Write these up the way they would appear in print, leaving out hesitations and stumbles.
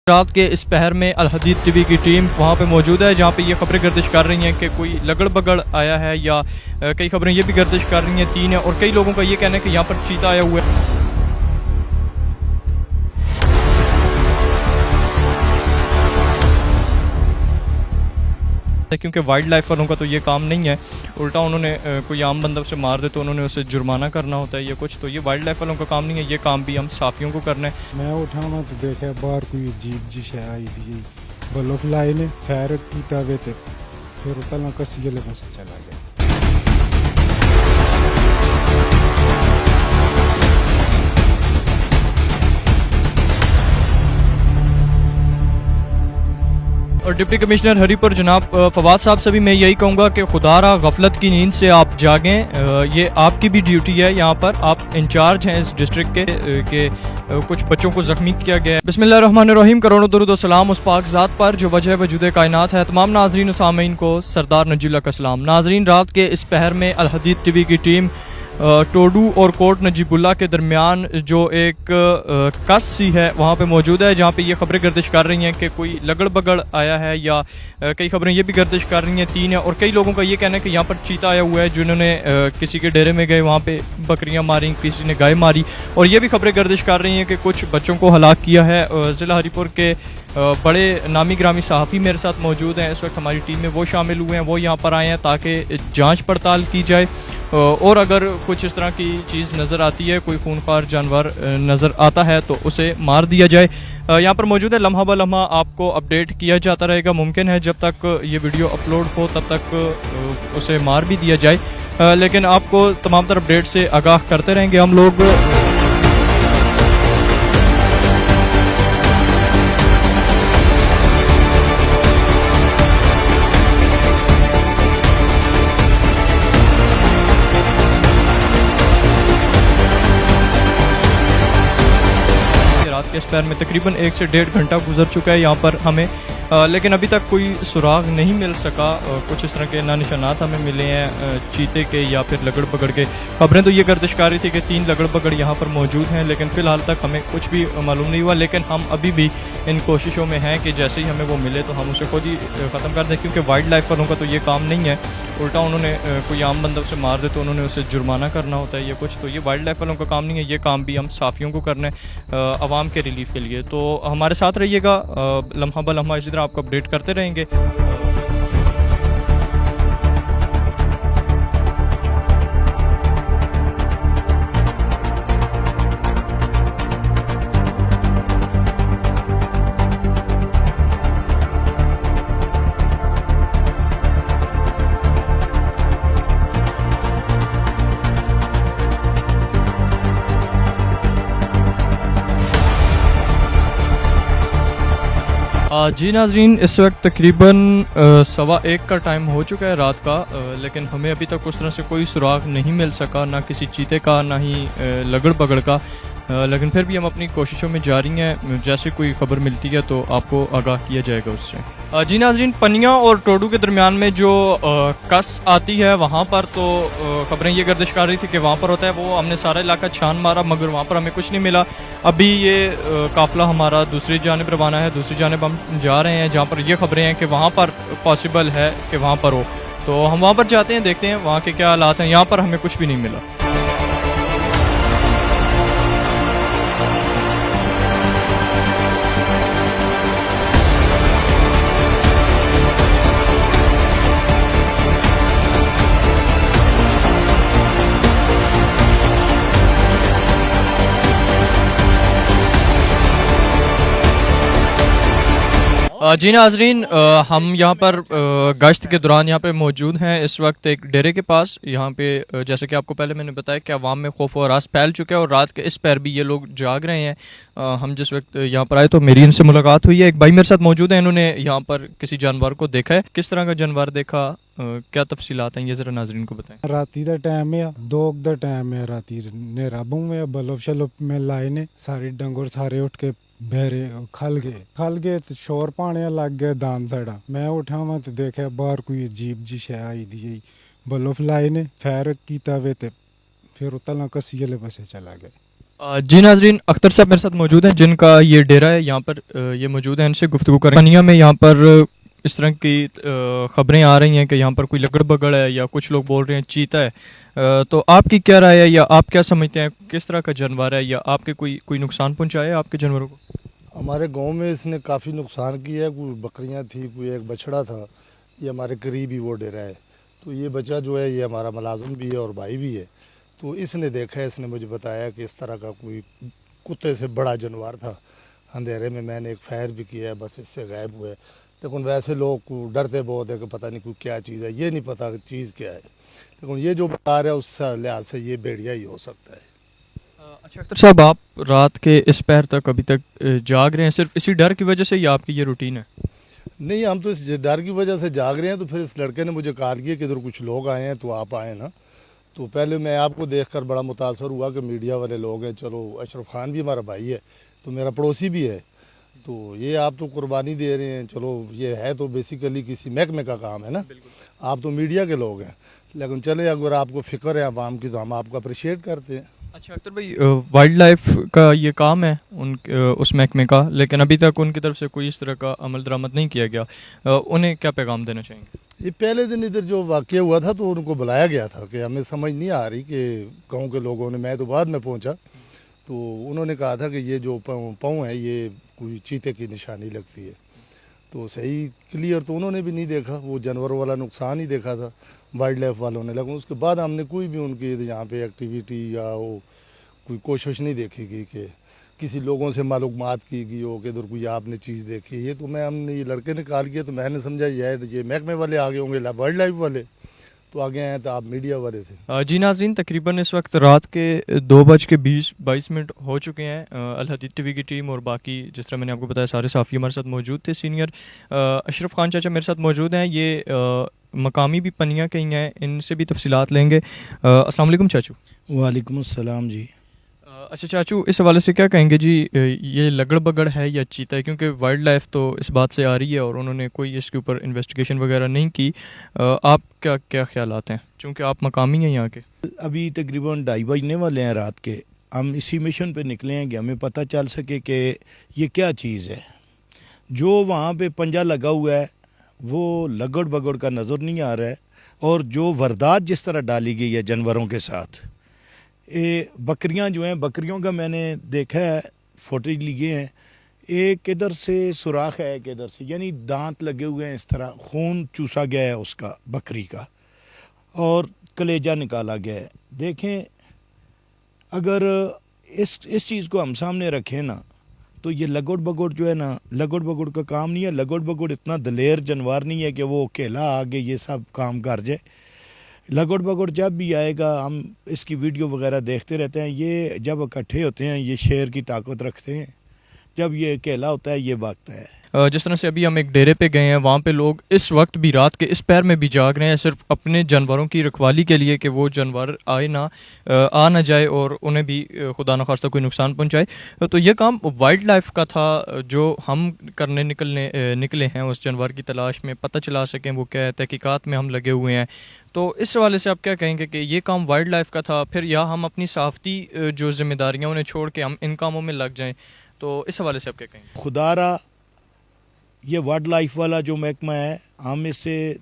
رات کے اس پہر میں الحدید ٹی وی کی ٹیم وہاں پہ موجود ہے جہاں پہ یہ خبریں گردش کر رہی ہیں کہ کوئی لگڑ بگڑ آیا ہے یا کئی خبریں یہ بھی گردش کر رہی ہیں 3 ہیں اور کئی لوگوں کا یہ کہنا ہے کہ یہاں پر چیتا آیا ہوا ہے. کیونکہ وائلڈ لائف والوں کا تو یہ کام نہیں ہے, الٹا انہوں نے کوئی عام بندہ سے مار دے تو انہوں نے اسے جرمانہ کرنا ہوتا ہے یا کچھ, تو یہ وائلڈ لائف والوں کا کام نہیں ہے, یہ کام بھی ہم صحافیوں کو کرنا ہے. میں اٹھاوا تو دیکھا باہر کوئی عجیب جی شے آئی دی بلف لائے نے فیر کیتا وے تے پھر پہلا کسی گلے پاسے چلا گیا. اور ڈپٹی کمشنر ہری پور جناب فواد صاحب سے بھی میں یہی کہوں گا کہ خدا را غفلت کی نیند سے آپ جاگیں, یہ آپ کی بھی ڈیوٹی ہے, یہاں پر آپ انچارج ہیں اس ڈسٹرکٹ کے کہ کچھ بچوں کو زخمی کیا گیا ہے. بسم اللہ الرحمن الرحیم, کروڑوں درود و سلام اس پاک ذات پر جو وجہ وجود کائنات ہے. تمام ناظرین و سامعین کو سردار نجی اللہ کا سلام. ناظرین, رات کے اس پہر میں الحدید ٹی وی کی ٹیم ٹوڈو اور کوٹ نجیب اللہ کے درمیان جو ایک کس سی ہے وہاں پہ موجود ہے جہاں پہ یہ خبریں گردش کر رہی ہیں کہ کوئی لگڑ بگڑ آیا ہے یا کئی خبریں یہ بھی گردش کر رہی ہیں 3 ہیں اور کئی لوگوں کا یہ کہنا ہے کہ یہاں پر چیتا آیا ہوا ہے جنہوں نے کسی کے ڈیرے میں گئے وہاں پہ بکریاں ماری, کسی نے گائے ماری, اور یہ بھی خبریں گردش کر رہی ہیں کہ کچھ بچوں کو ہلاک کیا ہے. ضلع ہری پور کے بڑے نامی گرامی صحافی میرے ساتھ موجود ہیں اس وقت ہماری ٹیم میں, وہ شامل ہوئے ہیں, وہ یہاں پر آئے ہیں تاکہ جانچ پڑتال کی جائے اور اگر کچھ اس طرح کی چیز نظر آتی ہے, کوئی خونخوار جانور نظر آتا ہے تو اسے مار دیا جائے. یہاں پر موجود ہے, لمحہ بلمحہ آپ کو اپڈیٹ کیا جاتا رہے گا. ممکن ہے جب تک یہ ویڈیو اپلوڈ ہو تب تک اسے مار بھی دیا جائے, لیکن آپ کو تمام تر اپڈیٹ سے آگاہ کرتے رہیں گے ہم لوگ. رات کے اس پیر میں تقریباً 1 سے 1.5 گھنٹہ گزر چکا ہے یہاں پر ہمیں, لیکن ابھی تک کوئی سراغ نہیں مل سکا. کچھ اس طرح کے نشانات ہمیں ملے ہیں چیتے کے یا پھر لگڑ بگڑ کے. خبریں تو یہ گردش کر رہی تھی کہ 3 لگڑ بگڑ یہاں پر موجود ہیں, لیکن فی الحال تک ہمیں کچھ بھی معلوم نہیں ہوا. لیکن ہم ابھی بھی ان کوششوں میں ہیں کہ جیسے ہی ہمیں وہ ملے تو ہم اسے خود ہی ختم کر دیں, کیونکہ وائلڈ لائف والوں کا تو یہ کام نہیں ہے, الٹا انہوں نے کوئی عام بندہ سے مار دے تو انہوں نے اسے جرمانہ کرنا ہوتا ہے یا کچھ, تو یہ وائلڈ لائف والوں کا کام نہیں ہے, یہ کام بھی ہم صحافیوں کو کرنا ہے عوام کے ریلیف کے لیے. تو ہمارے ساتھ رہیے گا, لمحہ بلمحہ اسی طرح آپ کو اپڈیٹ کرتے رہیں گے. جی ناظرین, اس وقت تقریباً 1:15 کا ٹائم ہو چکا ہے رات کا, لیکن ہمیں ابھی تک اس طرح سے کوئی سراغ نہیں مل سکا, نہ کسی چیتے کا نہ ہی لگڑ بگڑ کا, لیکن پھر بھی ہم اپنی کوششوں میں جاری ہیں. جیسے کوئی خبر ملتی ہے تو آپ کو آگاہ کیا جائے گا اس سے. جی ناظرین, پنیا اور ٹوڈو کے درمیان میں جو کس آتی ہے وہاں پر تو خبریں یہ گردش کر رہی تھی کہ وہاں پر ہوتا ہے, وہ ہم نے سارا علاقہ چھان مارا مگر وہاں پر ہمیں کچھ نہیں ملا. ابھی یہ قافلہ ہمارا دوسری جانب روانہ ہے, دوسری جانب ہم جا رہے ہیں جہاں پر یہ خبریں ہیں کہ وہاں پر پاسبل ہے کہ وہاں پر ہو, تو ہم وہاں پر جاتے ہیں, دیکھتے ہیں وہاں کے کیا حالات ہیں. یہاں پر ہمیں کچھ بھی نہیں ملا. جی ناظرین, ہم یہاں پر گشت کے دوران یہاں پہ موجود ہیں اس وقت ایک ڈیرے کے پاس. یہاں پہ جیسے کہ آپ کو پہلے میں نے بتایا کہ عوام میں خوف و ہراس پھیل چکا ہے اور رات کے اس پیر بھی یہ لوگ جاگ رہے ہیں. ہم جس وقت یہاں پر آئے تو میری ان سے ملاقات ہوئی ہے, ایک بھائی میرے ساتھ موجود ہیں, انہوں نے یہاں پر کسی جانور کو دیکھا ہے. کس طرح کا جانور دیکھا, کیا تفصیلات ہیں, یہ ذرا ناظرین کو بتائیں. راتی دا ٹائم ہے, 2 دا ٹائم ہے, راتی نیرا بوں بلف شلف میں لائے نے سارے ڈنگر سارے اٹھ کے بہرے کھل گئے تو شور پانے لگ گئے دان ساڑا. میں اٹھاوا تو دیکھا باہر کوئی عجیب جی شے آئی دی بلف لائے نے فیر کیتا وے تے پھر تلا کسی گلے پاسے چلا گیا. जी नाजरीन, अख्तर साहब मेरे साथ मौजूद हैं जिनका ये डेरा है, यहाँ पर ये मौजूद हैं, इनसे गुफ्तगू करें। पनिया में यहाँ पर इस तरह की ख़बरें आ रही हैं कि यहाँ पर कोई लगड़ बगड़ है या कुछ लोग बोल रहे हैं चीता है, तो आपकी क्या राय है या आप क्या समझते हैं किस तरह का जानवर है, या आपके कोई नुकसान पहुँचाया है आपके जानवरों को? हमारे गांव में इसने काफ़ी नुकसान किया है। कोई बकरियां थी, कोई एक बछड़ा था। ये हमारे करीब ही वो डेरा है। तो ये बच्चा जो है ये हमारा मुलाजिम भी है और भाई भी है। तो इसने देखा है, इसने मुझे बताया कि इस तरह का कोई कुत्ते से बड़ा जानवर था। अंधेरे में मैंने एक फायर भी किया है, बस इससे गायब हुआ है। लेकिन वैसे लोग को डरते बहुत है कि पता नहीं कोई क्या चीज़ है, ये नहीं पता कि चीज़ क्या है। लेकिन ये जो बता रहा है उस लिहाज से ये भेड़िया ही हो सकता है। अच्छा अख्तर साहब, आप रात के इस पहर तक अभी तक जाग रहे हैं सिर्फ इसी डर की वजह से या आपकी ये रूटीन है? नहीं, हम तो इस डर की वजह से जाग रहे हैं। तो फिर इस लड़के ने मुझे कॉल किया कि इधर कुछ लोग आए हैं तो आप आए ना। तो पहले मैं आपको देखकर बड़ा मुतासर हुआ कि मीडिया वाले लोग हैं। चलो, अशरफ खान भी हमारा भाई है, तो मेरा पड़ोसी भी है। तो ये आप तो कुर्बानी दे रहे हैं। चलो, ये है तो बेसिकली किसी महकमे का काम है ना। आप तो मीडिया के लोग हैं, लेकिन चले अगर आपको फ़िक्र है आवाम की तो हम आपको अप्रिशिएट करते हैं। अच्छा अख्तर भाई, वाइल्ड लाइफ का ये काम है उस महकमे का, लेकिन अभी तक उनकी तरफ से कोई इस तरह का अमल दरामद नहीं किया गया, उन्हें क्या पैगाम देना चाहेंगे? ये पहले दिन इधर जो वाक़या हुआ था तो उनको बुलाया गया था कि हमें समझ नहीं आ रही कि गांव के लोगों ने, मैं तो बाद में पहुंचा, तो उन्होंने कहा था कि ये जो पाँव है ये कोई चीते की निशानी लगती है। तो सही क्लियर तो उन्होंने भी नहीं देखा, वो जानवरों वाला नुकसान ही देखा था वाइल्ड लाइफ वालों ने। लेकिन उसके बाद हमने कोई भी उनकी यहाँ पे एक्टिविटी या वो कोई कोशिश नहीं देखी गई कि किसी लोगों से मालूमात की गई हो कि इधर कोई आपने चीज़ देखी है। तो हमने ये लड़के ने कॉल किया तो मैंने समझा ये महकमे वाले आगे होंगे, वाइल्ड लाइफ वाले तो आगे आए तो आप मीडिया वाले थे। जी नाज़रीन, तकरीबन इस वक्त रात के 2:20 हो चुके हैं। अल हदीद टीवी की टीम और बाकी जिस तरह मैंने आपको बताया सारे साफ़ी हमारे साथ मौजूद थे। सीनियर अशरफ खान चाचा मेरे साथ मौजूद हैं, ये मकामी भी पनिया के ही हैं, इनसे भी तफसीलात लेंगे। अस्सलाम वालेकुम चाचू। वालेकुम अस्सलाम जी। अच्छा चाचू, इस हवाले से क्या कहेंगे जी, ये लगड़ बगड़ है या चीता है? क्योंकि वाइल्ड लाइफ तो इस बात से आ रही है और उन्होंने कोई इसके ऊपर इन्वेस्टिगेशन वगैरह नहीं की। आप क्या ख्यालात हैं, चूँकि आप मकामी हैं यहाँ के? अभी तकरीबन 2:30 बजने वाले हैं रात के। हम इसी मिशन पे निकले हैं कि हमें पता चल सके कि ये क्या चीज़ है। जो वहाँ पे पंजा लगा हुआ है वो लगड़ बगड़ का नज़र नहीं आ रहा है, और जो वारदात जिस तरह डाली गई है जानवरों के साथ, ये बकरियां जो हैं, बकरियों का मैंने देखा है, फुटेज लिए हैं। एक इधर से सुराख है, एक इधर से, यानी दांत लगे हुए हैं, इस तरह खून चूसा गया है उसका, बकरी का, और कलेजा निकाला गया है। देखें, अगर इस चीज़ को हम सामने रखें ना, तो ये लगड़ बगड़ जो है ना, लगड़ बगड़ का काम नहीं है। लगड़ बगड़ इतना दलेर जानवर नहीं है कि वो अकेला आगे ये सब काम कर जाए। लगड़ बगड़ जब भी आएगा, हम इसकी वीडियो वगैरह देखते रहते हैं, ये जब इकट्ठे होते हैं ये शेर की ताकत रखते हैं, जब ये अकेला होता है ये भागता है। जिस तरह से अभी हम एक डेरे पे गए हैं, वहाँ पे लोग इस वक्त भी रात के इस पैर में भी जाग रहे हैं सिर्फ अपने जानवरों की रखवाली के लिए कि वो जानवर आ ना जाए और उन्हें भी खुदा न खास्ता कोई नुकसान पहुँचाए। तो ये काम वाइल्ड लाइफ का था जो हम करने निकले हैं उस जानवर की तलाश में, पता चला सकें वो क्या है, तहकीकात में हम लगे हुए हैं। तो इस हवाले से आप क्या कहेंगे कि ये काम वाइल्ड लाइफ का था फिर, या हम अपनी साफ़ती जो जिम्मेदारियाँ उन्हें छोड़ के हम इन कामों में लग जाएँ? तो इस हवाले से आप क्या कहेंगे? खुदारा ये वाइल्ड लाइफ वाला जो महकमा है, हम इससे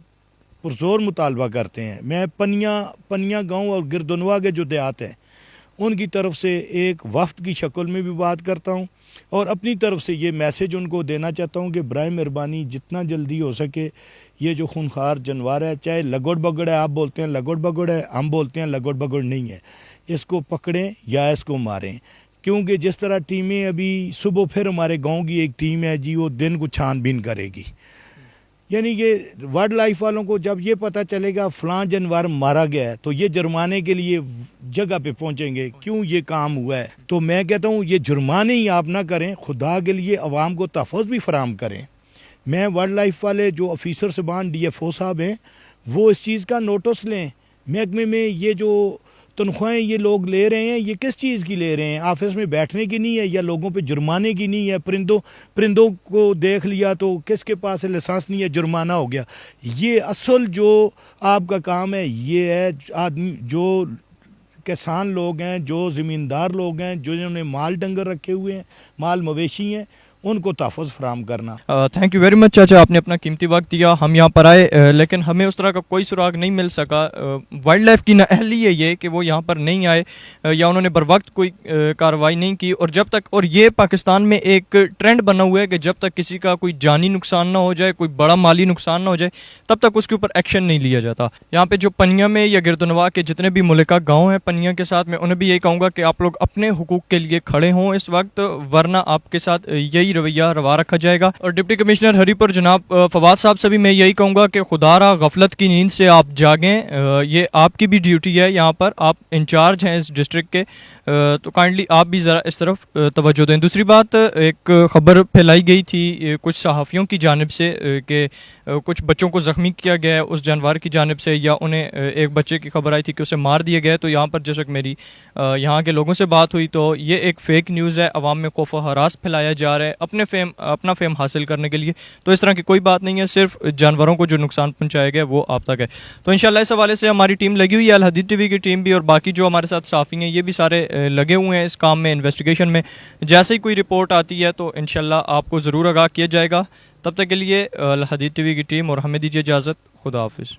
पुरजोर मुतालबा करते हैं। मैं पनिया गांव और गिरदनवा के जो देहात हैं उनकी तरफ से एक वफ्द की शक्ल में भी बात करता हूं, और अपनी तरफ से ये मैसेज उनको देना चाहता हूं कि बराए मेहरबानी जितना जल्दी हो सके ये जो खूनखार जानवर है, चाहे लगड़ बगड़ है, आप बोलते हैं लगड़ बगड़ है, हम बोलते हैं लगड़ बगड़ नहीं है, इसको पकड़ें या इसको मारें। क्योंकि जिस तरह टीमें अभी सुबह फिर हमारे गांव की एक टीम है जी, वो दिन को छानबीन करेगी। यानी ये वाइल्ड लाइफ वालों को जब ये पता चलेगा फ़लाँ जानवर मारा गया है तो ये जुर्माने के लिए जगह पे पहुंचेंगे, क्यों ये काम हुआ है। तो मैं कहता हूँ ये जुर्माने ही आप ना करें, खुदा के लिए आवाम को तहफ़्फ़ुज़ भी फराहम करें। मैं वाइल्ड लाइफ वाले जो ऑफिसर साहबान DFO साहब हैं वो इस चीज़ का नोटिस लें। महकमे में ये जो तनख्वाहें ये लोग ले रहे हैं, ये किस चीज़ की ले रहे हैं? ऑफिस में बैठने की नहीं है या लोगों पे जुर्माने की नहीं है? परिंदों को देख लिया तो किसके पास लाइसेंस नहीं है, जुर्माना हो गया। ये असल जो आपका काम है ये है आदमी जो किसान लोग हैं, जो ज़मींदार लोग हैं, जो जिन्होंने माल डंगर रखे हुए हैं, माल मवेशी हैं, उनको तहफ़्फ़ुज़ फराहम करना। थैंक यू वेरी मच चाचा, आपने अपना कीमती वक्त दिया, हम यहाँ पर आए लेकिन हमें उस तरह का कोई सुराग नहीं मिल सका। वाइल्ड लाइफ की नाअहली है ये कि वो यहाँ पर नहीं आए या उन्होंने बर वक्त कोई कार्रवाई नहीं की। और जब तक, और ये पाकिस्तान में एक ट्रेंड बना हुआ है कि जब तक किसी का कोई जानी नुकसान ना हो जाए, कोई बड़ा माली नुकसान ना हो जाए, तब तक उसके ऊपर एक्शन नहीं लिया जाता। यहाँ पे जो पनिया में या गिरदनवा के जितने भी मुल्का गाँव हैं पनिया के साथ, में उन्हें भी यही कहूँगा कि आप लोग अपने हुकूक के लिए खड़े हों इस वक्त, वरना आपके साथ यही रवैया रवा रखा जाएगा। और डिप्टी कमिश्नर हरीपुर जनाब फवाद साहब से भी मैं यही कहूँगा कि खुदारा गफलत की नींद से आप जागें, ये आपकी भी ड्यूटी है, यहाँ पर आप इंचार्ज हैं इस डिस्ट्रिक्ट के, तो काइंडली आप भी ज़रा इस तरफ तवज्जो दें। दूसरी बात, एक ख़बर फैलाई गई थी कुछ सहाफ़ियों की जानिब से कि कुछ बच्चों को ज़ख्मी किया गया है उस जानवर की जानिब से, या उन्हें एक बच्चे की खबर आई थी कि उसे मार दिया गया है। तो यहाँ पर जैसे कि मेरी यहाँ के लोगों से बात हुई तो ये एक फ़ेक न्यूज़ है, अवाम में खौफ व हरास फैलाया जा रहा है अपना फेम हासिल करने के लिए। तो इस तरह की कोई बात नहीं है, सिर्फ जानवरों को जो नुकसान पहुँचाया गया वो आप तक है। तो इंशाल्लाह इस हवाले से हमारी टीम लगी हुई है, अल हदीद टीवी की टीम भी, और बाकी जो हमारे साथ साफ़ी हैं ये भी सारे लगे हुए हैं इस काम में, इन्वेस्टिगेशन में। जैसे ही कोई रिपोर्ट आती है तो इंशाल्लाह आपको ज़रूर आगाह किया जाएगा। तब तक के लिए अल हदीद टीवी की टीम और हमें दीजिए इजाज़त। खुदा हाफिज़।